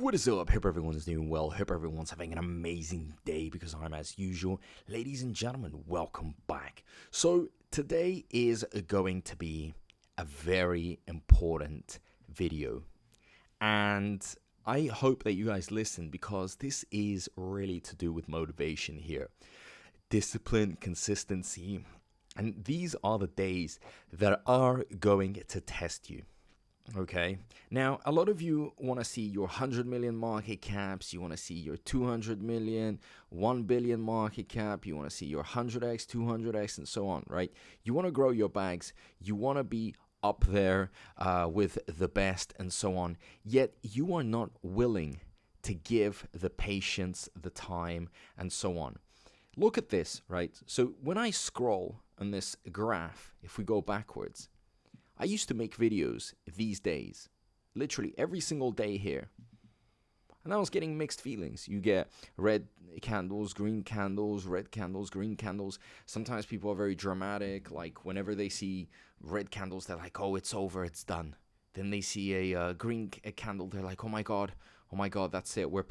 What is up? Hope everyone's doing well. Hope everyone's having an amazing day because I'm, as usual. Ladies and gentlemen, welcome back. So today is going to be a very important video. And I hope that you guys listen because this is really to do with motivation here. Discipline, consistency, and these are the days that are going to test you. Okay, now a lot of you want to see your 100 million market caps, you want to see your 200 million, 1 billion market cap, you want to see your 100x, 200x, and so on, right? You want to grow your bags, you want to be up there with the best and so on, yet you are not willing to give the patience, the time, and so on. Look at this, right? So when I scroll on this graph, if we go backwards, I used to make videos these days, literally every single day here. And I was getting mixed feelings. You get red candles, green candles, red candles, green candles. Sometimes people are very dramatic. Like whenever they see red candles, they're like, oh, it's over, it's done. Then they see a green candle. They're like, oh my God, that's it. We're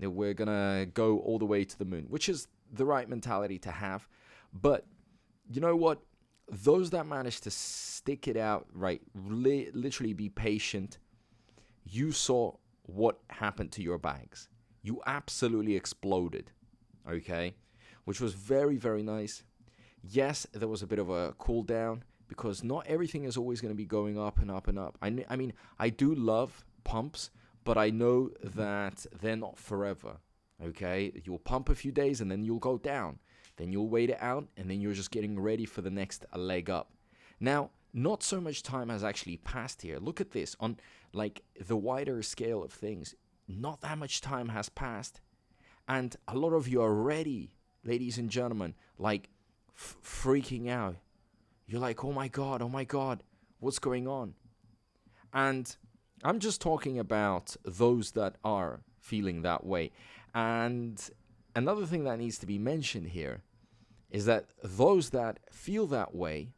going to go all the way to the moon, which is the right mentality to have. But you know what? Those that manage to stick it out, right, literally be patient, you saw what happened to your bags. You absolutely exploded, okay, which was very, very nice. Yes, there was a bit of a cool down because not everything is always going to be going up and up and up. I mean, I do love pumps, but I know that they're not forever, okay? You'll pump a few days and then you'll go down. Then you'll wait it out, and then you're just getting ready for the next leg up. Now, not so much time has actually passed here. Look at this. On like the wider scale of things, not that much time has passed. And a lot of you are ready, ladies and gentlemen, like freaking out. You're like, oh my God, what's going on? And I'm just talking about those that are feeling that way. And another thing that needs to be mentioned here is that those that feel that way,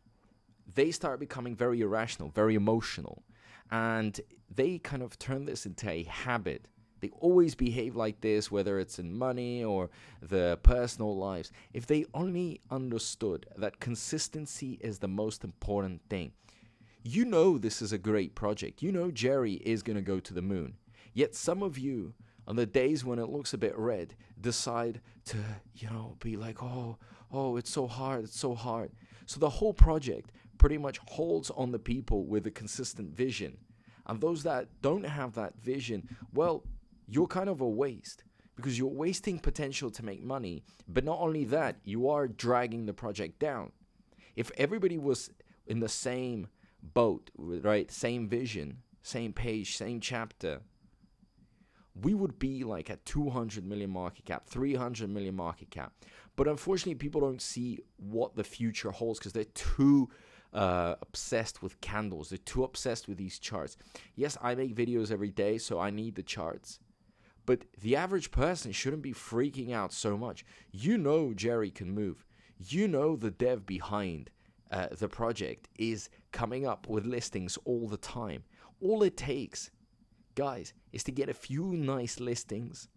they start becoming very irrational, very emotional, and they kind of turn this into a habit. They always behave like this, whether it's in money or their personal lives. If they only understood that consistency is the most important thing. You know this is a great project. You know Jyai is going to go to the moon. Yet some of you, on the days when it looks a bit red, decide to, be like, oh, it's so hard. So the whole project pretty much holds on the people with a consistent vision. And those that don't have that vision, well, you're kind of a waste because you're wasting potential to make money. But not only that, you are dragging the project down. If everybody was in the same boat, right, same vision, same page, same chapter, we would be like at 200 million market cap, 300 million market cap. But unfortunately, people don't see what the future holds because they're too obsessed with candles. They're too obsessed with these charts. Yes, I make videos every day, so I need the charts. But the average person shouldn't be freaking out so much. You know Jyai can move. You know the dev behind the project is coming up with listings all the time. All it takes, guys, is to get a few nice listings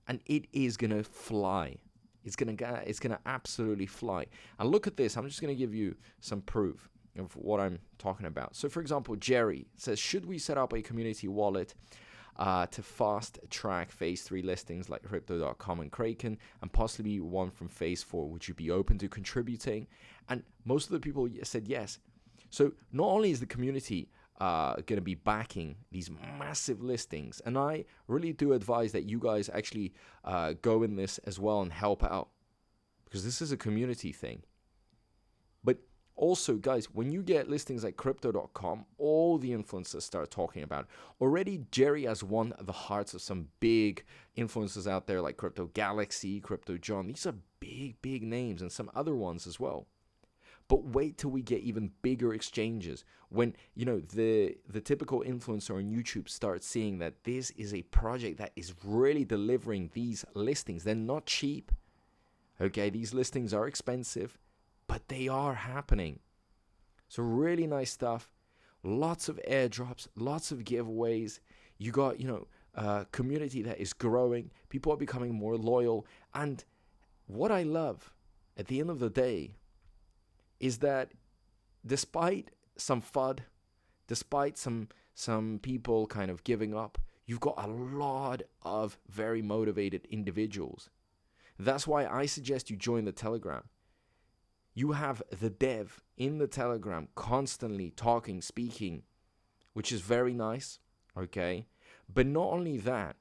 and it is going to fly. It's gonna absolutely fly. And look at this. I'm just going to give you some proof of what I'm talking about. So for example, Jyai says, should we set up a community wallet to fast track phase 3 listings like crypto.com and Kraken and possibly one from phase 4? Would you be open to contributing? And most of the people said yes. So not only is the community going to be backing these massive listings, and I really do advise that you guys actually go in this as well and help out because this is a community thing. But also, guys, when you get listings like crypto.com, all the influencers start talking about it. Already Jyai has won the hearts of some big influencers out there like Crypto Galaxy, Crypto John. These are big names, and some other ones as well. But wait till we get even bigger exchanges when, the typical influencer on YouTube starts seeing that this is a project that is really delivering these listings. They're not cheap. Okay, these listings are expensive, but they are happening. So really nice stuff. Lots of airdrops, lots of giveaways. You got, community that is growing. People are becoming more loyal. And what I love at the end of the day is that despite some FUD, despite some people kind of giving up, you've got a lot of very motivated individuals. That's why I suggest you join the Telegram. You have the dev in the Telegram constantly talking, speaking, which is very nice, okay? But not only that,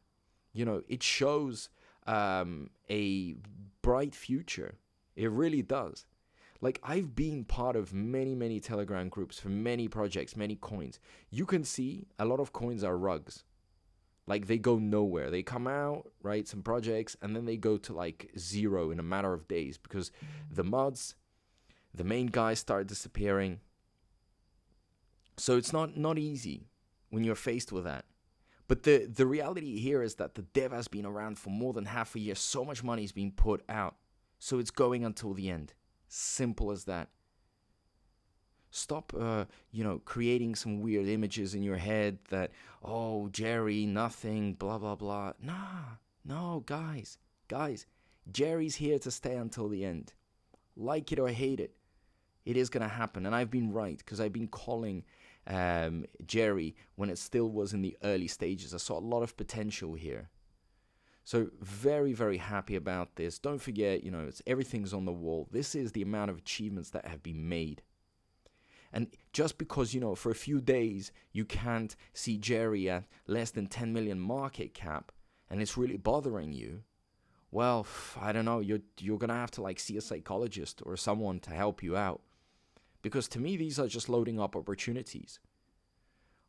it shows a bright future. It really does. Like, I've been part of many, many Telegram groups for many projects, many coins. You can see a lot of coins are rugs. Like, they go nowhere. They come out, right, some projects, and then they go to, like, zero in a matter of days because the mods, the main guys start disappearing. So it's not easy when you're faced with that. But the reality here is that the dev has been around for more than half a year. So much money is being put out. So it's going until the end. Simple as that. Stop, creating some weird images in your head that, oh, Jerry, nothing, blah, blah, blah. No, guys, Jerry's here to stay until the end. Like it or hate it, it is going to happen. And I've been right because I've been calling Jerry when it still was in the early stages. I saw a lot of potential here. So very, very happy about this. Don't forget, everything's on the wall. This is the amount of achievements that have been made. And just because, for a few days, you can't see Jerry at less than 10 million market cap, and it's really bothering you, well, I don't know, you're going to have to see a psychologist or someone to help you out. Because to me, these are just loading up opportunities.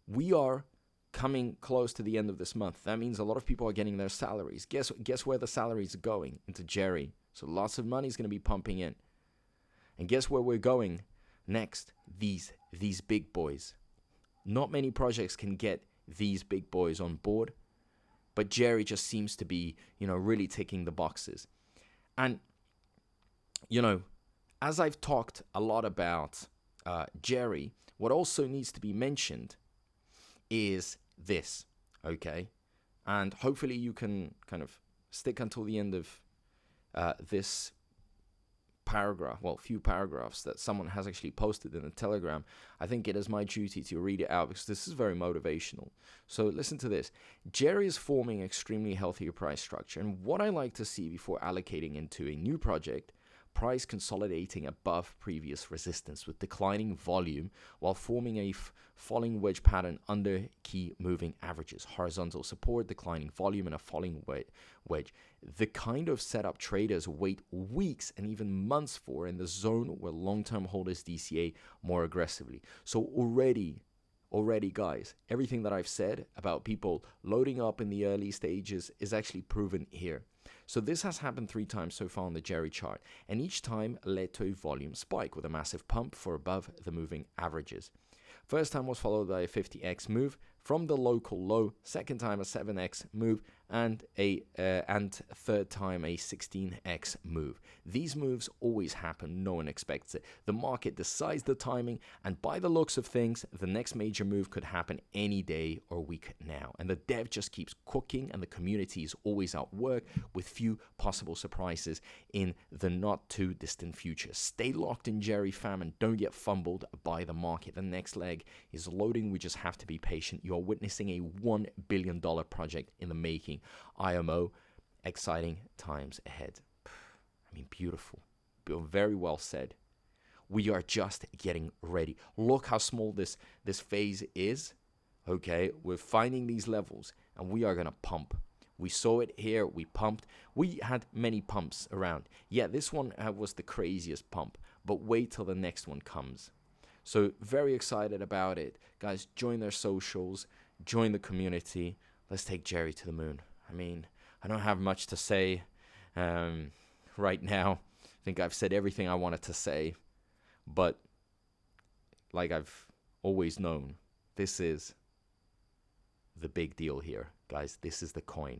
We are coming close to the end of this month. That means a lot of people are getting their salaries. Guess where the salaries are going? Into Jerry. So lots of money is going to be pumping in. And guess where we're going next? These big boys. Not many projects can get these big boys on board, but Jerry just seems to be, really ticking the boxes. And, as I've talked a lot about Jerry, what also needs to be mentioned is this, okay? And hopefully you can kind of stick until the end of this paragraph, few paragraphs that someone has actually posted in the Telegram. I think it is my duty to read it out because this is very motivational. So listen to this. Jerry is forming extremely healthy price structure, and what I like to see before allocating into a new project, price consolidating above previous resistance with declining volume while forming a falling wedge pattern under key moving averages. Horizontal support, declining volume, and a falling wedge. The kind of setup traders wait weeks and even months for in the zone where long-term holders DCA more aggressively. So already guys, everything that I've said about people loading up in the early stages is actually proven here. So this has happened 3 times so far on the Jerry chart, and each time led to a volume spike with a massive pump for above the moving averages. First time was followed by a 50x move from the local low, second time a 7x move, and third time a 16x move. These moves always happen, no one expects it. The market decides the timing, and by the looks of things, the next major move could happen any day or week now. And the dev just keeps cooking, and the community is always at work with few possible surprises in the not too distant future. Stay locked in, Jerry fam, and don't get fumbled by the market. The next leg is loading. We just have to be patient. You're witnessing a $1 billion project in the making. IMO, exciting times ahead. I mean, beautiful. Very well said. We are just getting ready. Look how small this phase is. Okay, we're finding these levels, and we are going to pump. We saw it here. We pumped. We had many pumps around. Yeah, this one was the craziest pump, but wait till the next one comes. So very excited about it. Guys, join their socials. Join the community. Let's take Jerry to the moon. I mean, I don't have much to say right now. I think I've said everything I wanted to say. But like I've always known, this is the big deal here. Guys, this is the coin.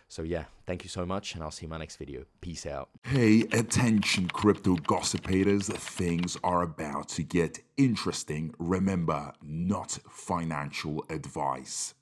So yeah, thank you so much, and I'll see you in my next video. Peace out. Hey, attention crypto gossipators, things are about to get interesting. Remember, not financial advice.